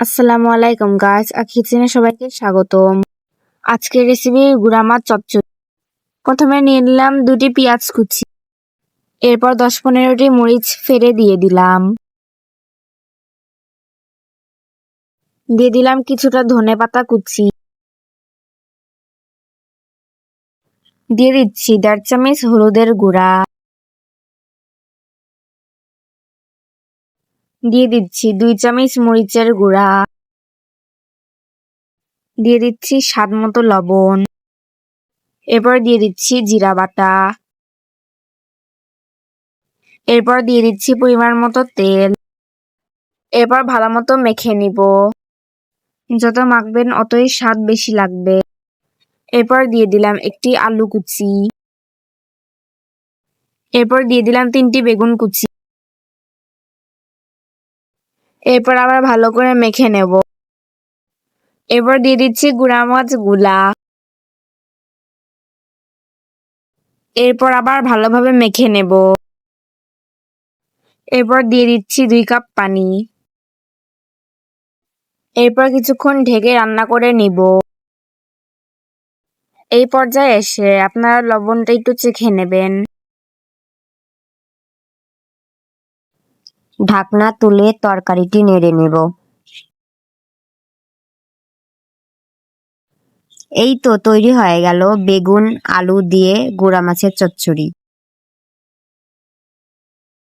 আসসালামু আলাইকুম গাইস, কিচেনে সবাইকে স্বাগতম। আজকের রেসিপি গুড়া মাছ চচ্চড়ি। প্রথমে নিয়ে নিলাম 2টি পেঁয়াজ কুচি, এরপর 10-15টি মরিচ ফেড়ে দিয়ে দিলাম। দিয়ে দিলাম কিছুটা ধনেপাতা কুচি। দিয়ে দিচ্ছি 1.5 চামচ হলুদের গুঁড়া। দিয়ে দিচ্ছি 2 চামচ মরিচের গুঁড়া। দিয়ে দিচ্ছি স্বাদ মতো লবণ। এরপর দিয়ে দিচ্ছি জিরা বাটা। এরপর দিয়ে দিচ্ছি পরিমাণ মতো তেল। এরপর ভালো মতো মেখে নিব। যত মাখবেন অতই স্বাদ বেশি লাগবে। এরপর দিয়ে দিলাম একটি আলু কুচি। এরপর দিয়ে দিলাম 3টি বেগুন কুচি। এরপর আবার ভালো করে মেখে নেব। এরপর দিয়ে দিচ্ছি গুঁড়া মাছ গুলা। এরপর আবার ভালোভাবে মেখে নেব। এরপর দিয়ে দিচ্ছি 2 কাপ পানি। এরপর কিছুক্ষণ ঢেকে রান্না করে নিব। এই পর্যায়ে এসে আপনারা লবণটা একটু চেখে নেবেন। ঢাকনা তুলে তরকারিটি নেড়ে নেব। এই তো তৈরি হয়ে গেল বেগুন আলু দিয়ে গুঁড়া মাছের চচ্চড়ি।